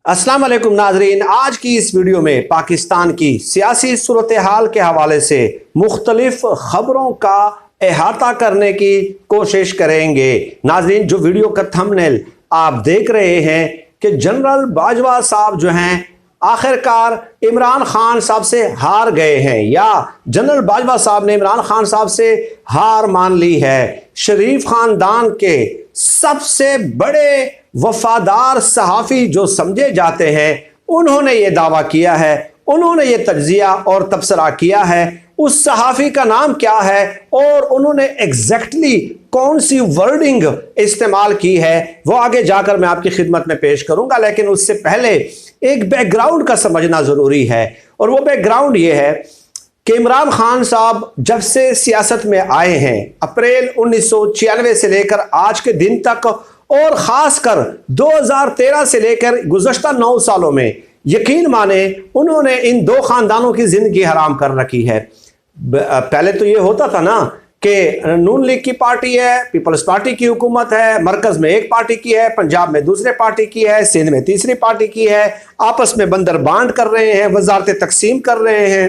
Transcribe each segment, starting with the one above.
अस्सलाम वालेकुम नाजरीन, आज की इस वीडियो में पाकिस्तान की सियासी सूरत हाल के हवाले से मुख्तलिफ खबरों का अहाता करने की कोशिश करेंगे। नाजरीन, जो वीडियो का थंबनेल आप देख रहे हैं कि जनरल बाजवा साहब जो हैं आखिरकार इमरान खान साहब से हार गए हैं, या जनरल बाजवा साहब ने इमरान खान साहब से हार मान ली है। शरीफ खानदान के सबसे बड़े वफादार सहाफ़ी जो समझे जाते हैं, उन्होंने ये दावा किया है, उन्होंने ये तज्जिया और तबसरा किया है। उस सहाफ़ी का नाम क्या है और उन्होंने एग्जैक्टली कौन सी वर्डिंग इस्तेमाल की है, वो आगे जाकर मैं आपकी खिदमत में पेश करूंगा। लेकिन उससे पहले एक बैकग्राउंड का समझना ज़रूरी है, और वो बैकग्राउंड ये है कि इमरान खान साहब जब से सियासत में आए हैं, अप्रैल 1996 से लेकर आज के दिन तक, और ख़ासकर 2013 से लेकर गुज़श्ता 9 सालों में, यकीन माने उन्होंने इन दो ख़ानदानों की ज़िंदगी हराम कर रखी है। पहले तो ये होता था ना कि नून लीग की पार्टी है, पीपल्स पार्टी की हुकूमत है, मरकज़ में एक पार्टी की है, पंजाब में दूसरे पार्टी की है, सिंध में तीसरी पार्टी की है, आपस में बंदर बांट कर रहे हैं, वजारतें तकसीम कर रहे हैं,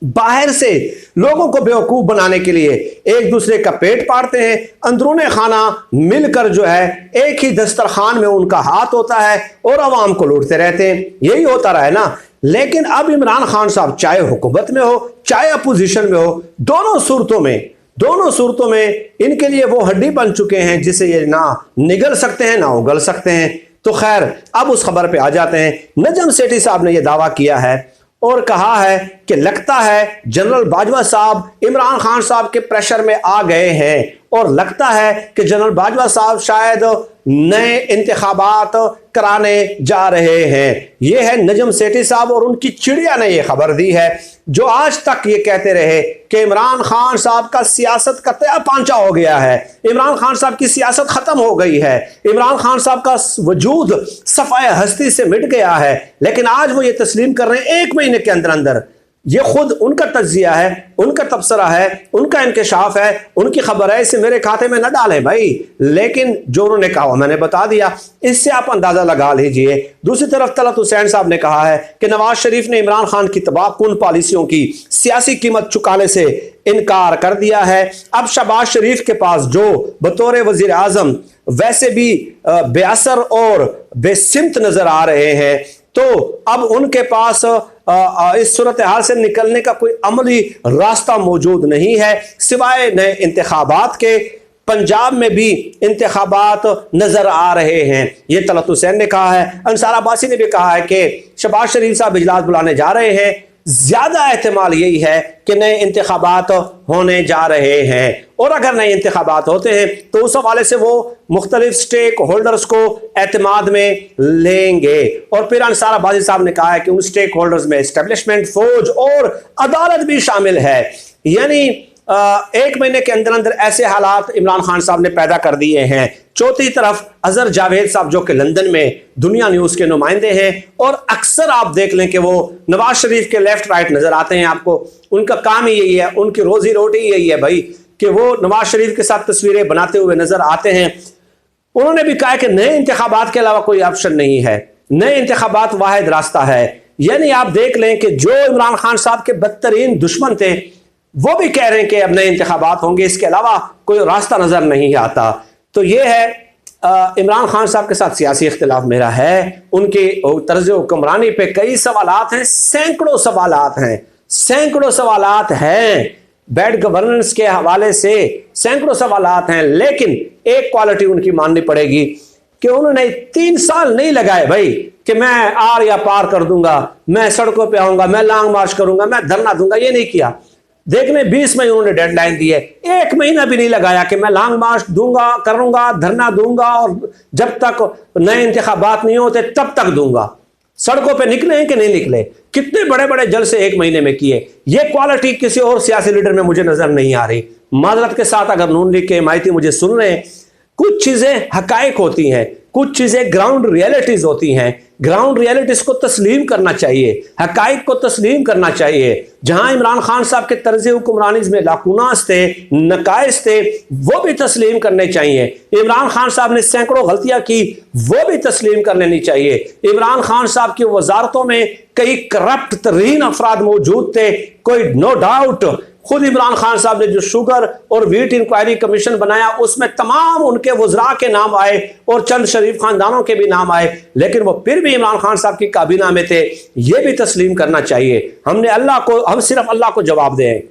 बाहर से लोगों को बेवकूफ़ बनाने के लिए एक दूसरे का पेट पाड़ते हैं, अंदरूने खाना मिलकर जो है एक ही दस्तरखान में उनका हाथ होता है और आवाम को लूटते रहते हैं। यही होता रहा है ना। लेकिन अब इमरान खान साहब चाहे हुकूमत में हो चाहे अपोजिशन में हो, दोनों सूरतों में इनके लिए वो हड्डी बन चुके हैं जिसे ये ना निगल सकते हैं ना उगल सकते हैं। तो खैर, अब उस खबर पे आ जाते हैं। नजम सेठी साहब ने यह दावा किया है और कहा है कि लगता है जनरल बाजवा साहब इमरान खान साहब के प्रेशर में आ गए हैं, और लगता है कि जनरल बाजवा साहब शायद नए इंतखाबात कराने जा रहे हैं। यह है नजम सेठी साहब, और उनकी चिड़िया ने यह खबर दी है, जो आज तक ये कहते रहे कि इमरान खान साहब का सियासत का तया पांचा हो गया है, इमरान खान साहब की सियासत खत्म हो गई है, इमरान खान साहब का वजूद सफाए हस्ती से मिट गया है। लेकिन आज वो ये तस्लीम कर रहे हैं 1 महीने के अंदर अंदर। ये खुद उनका तज्जिया है, उनका तबसरा है, उनका इंकशाफ है, उनकी खबर है, इसे मेरे खाते में न डालें भाई। लेकिन जो उन्होंने कहा मैंने बता दिया, इससे आप अंदाजा लगा लीजिए। दूसरी तरफ तलत हुसैन साहब ने कहा है कि नवाज शरीफ ने इमरान खान की तबाहकुन पॉलिसियों की सियासी कीमत चुकाने से इनकार कर दिया है। अब शहबाज शरीफ के पास, जो बतौर वजीर आजम वैसे भी बेअसर और बेसिमत नजर आ रहे हैं, तो अब उनके पास इस सूरत हाल से निकलने का कोई अमली रास्ता मौजूद नहीं है सिवाय नए इंतखाबात के। पंजाब में भी इंतखाबात नजर आ रहे हैं, ये तलत हुसैन ने कहा है। अंसार अब्बासी ने भी कहा है कि शहबाज शरीफ साहब इजलास बुलाने जा रहे हैं। ज्यादा एहतमाल यही है कि नए इंतखाबात होने जा रहे हैं, और अगर नए इंतखाबात होते हैं तो उस हवाले से वो मुख्तलिफ स्टेक होल्डर्स को एतमाद में लेंगे। और फिर अंसार अब्बासी साहब ने कहा है कि उन स्टेक होल्डर्स में एस्टेब्लिशमेंट, फौज और अदालत भी शामिल है। यानी 1 महीने के अंदर अंदर ऐसे हालात इमरान खान साहब ने पैदा कर दिए हैं। चौथी तरफ अजहर जावेद साहब, जो कि लंदन में दुनिया न्यूज के नुमाइंदे हैं, और अक्सर आप देख लें कि वो नवाज शरीफ के लेफ्ट राइट नजर आते हैं आपको। उनका काम ही यही है, उनकी रोजी रोटी यही है भाई, कि वो नवाज शरीफ के साथ तस्वीरें बनाते हुए नजर आते हैं। उन्होंने भी कहा कि नए इंतखाबात के अलावा कोई ऑप्शन नहीं है, नए इंतखाबात वाहिद रास्ता है। यानी आप देख लें कि जो इमरान खान साहब के बदतरीन दुश्मन थे, वो भी कह रहे हैं कि अब नए इंतखाबात होंगे, इसके अलावा कोई रास्ता नजर नहीं आता। तो ये है इमरान खान साहब के साथ सियासी इख्तिलाफ मेरा है। उनके तर्ज हुक्मरानी पे कई सवालात हैं, सैकड़ों सवालात हैं, बैड गवर्नेंस के हवाले से सैकड़ों सवालात हैं। लेकिन एक क्वालिटी उनकी माननी पड़ेगी कि उन्होंने 3 साल नहीं लगाए भाई कि मैं आर या पार कर दूंगा, मैं सड़कों पे आऊंगा, मैं लॉन्ग मार्च करूंगा, मैं धरना दूंगा। ये नहीं किया। देखने 20 मई उन्होंने डेडलाइन दी है, 1 महीना भी नहीं लगाया कि मैं लॉन्ग मार्च दूंगा, करूंगा, धरना दूंगा, और जब तक नए इंतखाबात नहीं होते तब तक दूंगा। सड़कों पे निकले हैं कि नहीं निकले, कितने बड़े बड़े जलसे 1 महीने में किए। ये क्वालिटी किसी और सियासी लीडर में मुझे नजर नहीं आ रही। माजरत के साथ अगर नून लीग के हिमायती मुझे सुन रहे हैं, कुछ चीजें हकायक होती हैं, कुछ चीज़ें ग्राउंड रियलिटीज़ होती हैं, ग्राउंड रियलिटीज़ को तस्लीम करना चाहिए, हक़ाइक़ को तस्लीम करना चाहिए। जहां इमरान खान साहब के तर्ज़ हुक्मरानी में लाकुनास थे, नकाइस थे, वो भी तस्लीम करने चाहिए। इमरान खान साहब ने सैकड़ों गलतियां की, वो भी तस्लीम कर लेनी चाहिए। इमरान खान साहब की वजारतों में कई करप्ट तरीन अफराद मौजूद थे, कोई नो डाउट। खुद इमरान खान साहब ने जो शुगर और वीट इंक्वायरी कमीशन बनाया उसमें तमाम उनके वज़रा के नाम आए और चंद शरीफ खानदानों के भी नाम आए, लेकिन वो फिर भी इमरान खान साहब की काबीना में थे। ये भी तस्लीम करना चाहिए। हम सिर्फ अल्लाह को जवाब दें,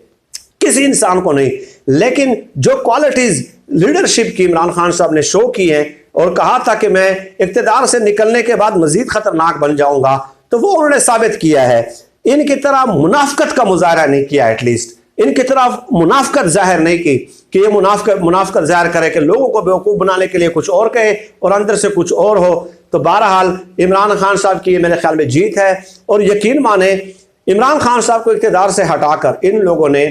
किसी इंसान को नहीं। लेकिन जो क्वालिटीज लीडरशिप की इमरान खान साहब ने शो की हैं और कहा था कि मैं इक़्तिदार से निकलने के बाद मजीद खतरनाक बन जाऊंगा, तो वो उन्होंने साबित किया है। इनकी तरह मुनाफकत का मुजाहरा नहीं किया, एटलीस्ट इनकी तरफ मुनाफकत जाहिर नहीं की कि ये मुनाफकत जाहिर करे कि लोगों को बेवकूफ़ बनाने के लिए कुछ और कहे और अंदर से कुछ और हो। तो बहरहाल इमरान खान साहब की मेरे ख्याल में जीत है। और यकीन माने इमरान खान साहब को इक़्तिदार से हटाकर इन लोगों ने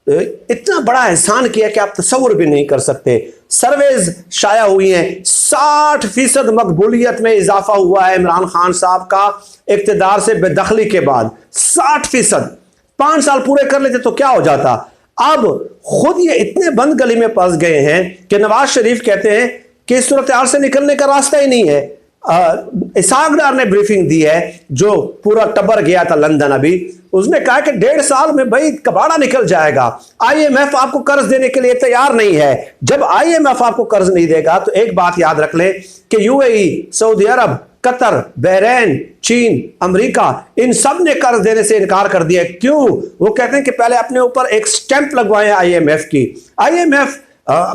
इतना बड़ा एहसान किया कि आप तसव्वुर भी नहीं कर सकते। सर्वेज शाया हुई हैं, 60% मकबूलियत में इजाफा हुआ है इमरान खान साहब का इक़्तिदार से बेदखली के बाद। 60%। 5 साल पूरे कर लेते तो क्या हो जाता। अब खुद ये इतने बंद गली में फंस गए हैं कि नवाज शरीफ कहते हैं कि इस सूरत हाल से निकलने का रास्ता ही नहीं है। इसाक डार ने ब्रीफिंग दी है, जो पूरा टब्बर गया था लंदन, अभी उसने कहा कि 1.5 साल में भाई कबाड़ा निकल जाएगा। IMF आपको कर्ज देने के लिए तैयार नहीं है। जब IMF आपको कर्ज नहीं देगा तो एक बात याद रख लें कि UAE, सऊदी अरब, कतर, बहरीन, चीन, अमेरिका, इन सब ने कर्ज देने से इनकार कर दिया। क्यों? वो कहते हैं कि पहले अपने ऊपर एक स्टैंप लगवाएं IMF की। IMF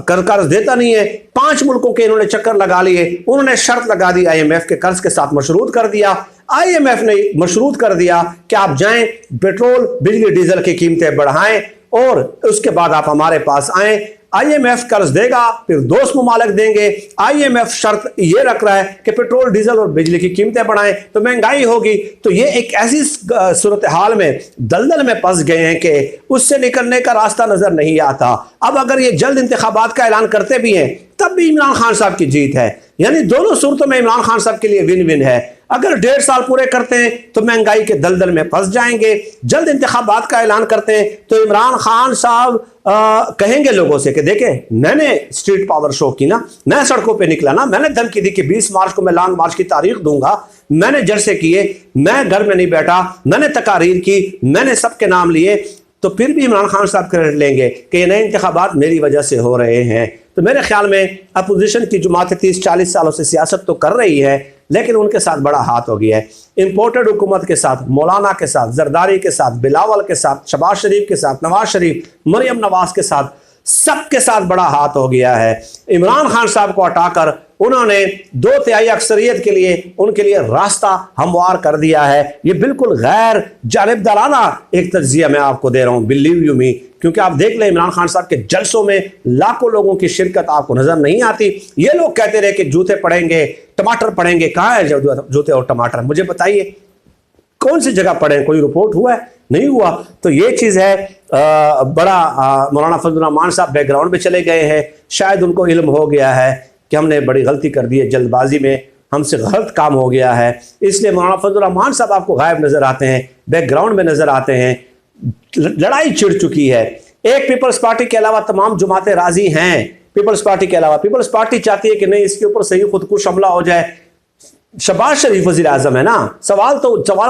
कर्ज देता नहीं है। 5 मुल्कों के इन्होंने चक्कर लगा लिए, उन्होंने शर्त लगा दी IMF के कर्ज के साथ, मशरूत कर दिया। IMF ने मशरूत कर दिया कि आप जाएं, पेट्रोल, बिजली, डीजल की कीमतें बढ़ाएं और उसके बाद आप हमारे पास आएं। IMF कर्ज देगा, फिर दोस्त मुमालिक देंगे। IMF शर्त ये रख रहा है कि पेट्रोल, डीजल और बिजली की कीमतें बढ़ाएं तो महंगाई होगी। तो ये एक ऐसी सूरत हाल में दलदल में फंस गए हैं कि उससे निकलने का रास्ता नजर नहीं आता। अब अगर ये जल्द इंतखाबात का ऐलान करते भी हैं तब भी इमरान खान साहब की जीत है। यानी दोनों सूरतों में इमरान खान साहब के लिए विन विन है। अगर 1.5 साल पूरे करते हैं तो महंगाई के दलदल में फंस जाएंगे। जल्द इंतखाबात का ऐलान करते हैं तो इमरान खान साहब कहेंगे लोगों से कि देखें, मैंने स्ट्रीट पावर शो की ना, मैं सड़कों पे निकला ना, मैंने धमकी दी कि 20 मार्च को मैं लॉन्ग मार्च की तारीख दूंगा, मैंने जलसे किए, मैं घर में नहीं बैठा, मैंने तकारीर की, मैंने सबके नाम लिए। तो फिर भी इमरान खान साहब क्रेडिट लेंगे कि ये नए इंतखाबात मेरी वजह से हो रहे हैं। तो मेरे ख्याल में अपोजिशन की जमातें 30-40 सालों से सियासत तो कर रही है, लेकिन उनके साथ बड़ा हाथ हो गया है। इंपोर्टेड हुकूमत के साथ, मौलाना के साथ, जरदारी के साथ, बिलावल के साथ, शहबाज शरीफ के साथ, नवाज शरीफ, मरियम नवाज के साथ, सबके साथ बड़ा हाथ हो गया है। इमरान खान साहब को हटाकर उन्होंने 2/3 अक्सरियत के लिए उनके लिए रास्ता हमवार कर दिया है। ये बिल्कुल गैर जानिबदाराना एक तज्जिया मैं आपको दे रहा हूँ, बिलीव यू मी। क्योंकि आप देख लें इमरान खान साहब के जलसों में लाखों लोगों की शिरकत आपको नजर नहीं आती। ये लोग कहते रहे कि जूते पड़ेंगे, टमाटर पड़ेंगे। कहाँ है जूते और टमाटर? मुझे बताइए कौन सी जगह पड़े? कोई रिपोर्ट हुआ है? नहीं हुआ। तो ये चीज़ है। बड़ा मौलाना फजलुर रहमान साहब बैकग्राउंड में चले गए हैं। शायद उनको इल्म हो गया है कि हमने बड़ी गलती कर दी है, जल्दबाजी में हमसे गलत काम हो गया है, इसलिए मौलाना फजलुर रहमान साहब आपको गायब नजर आते हैं, बैकग्राउंड में नजर आते हैं। लड़ाई छिड़ चुकी है। एक पीपल्स पार्टी के अलावा तमाम जमातें राजी हैं। पीपल्स पार्टी के अलावा पीपल्स पार्टी चाहती है कि नहीं, इसके ऊपर सही खुदकुश हमला हो जाए। शहबाज शरीफ वज़ीर आज़म है ना, सवाल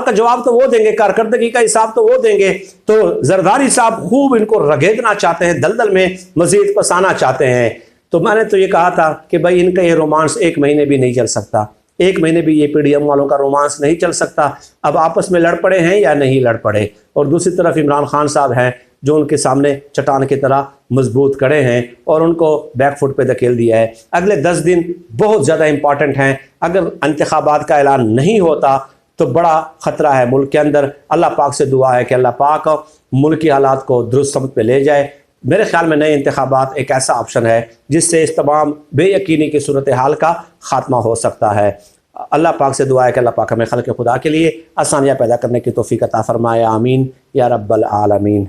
का जवाब तो वो देंगे, कारकर्दगी का हिसाब तो वो देंगे। तो जरदारी साहब खूब इनको रगेदना चाहते हैं, दलदल में मजीद फंसाना चाहते हैं। तो मैंने तो ये कहा था कि भाई इनका ये रोमांस 1 महीने भी नहीं चल सकता, 1 महीने भी ये PDM वालों का रोमांस नहीं चल सकता। अब आपस में लड़ पड़े हैं या नहीं लड़ पड़े, और दूसरी तरफ इमरान खान साहब हैं जो उनके सामने चट्टान की तरह मजबूत खड़े हैं और उनको बैकफुट पे धकेल दिया है। अगले 10 दिन बहुत ज़्यादा इंपॉर्टेंट हैं। अगर इंतखाबात का ऐलान नहीं होता तो बड़ा ख़तरा है मुल्क के अंदर। अल्लाह पाक से दुआ है कि अल्लाह पाक मुल्क की हालात को दुरुस्त समत पे ले जाए। मेरे ख्याल में नए इंतखाबात एक ऐसा ऑप्शन है जिससे इस तमाम बेयकीनी की सूरत हाल का ख़ात्मा हो सकता है। अल्लाह पाक से दुआ है कि अल्लाह पाक हमें खल्क़ खुदा के लिए आसानियाँ पैदा करने की तौफ़ीक़ अता फ़रमाए। आमीन या रब्बल आलमीन।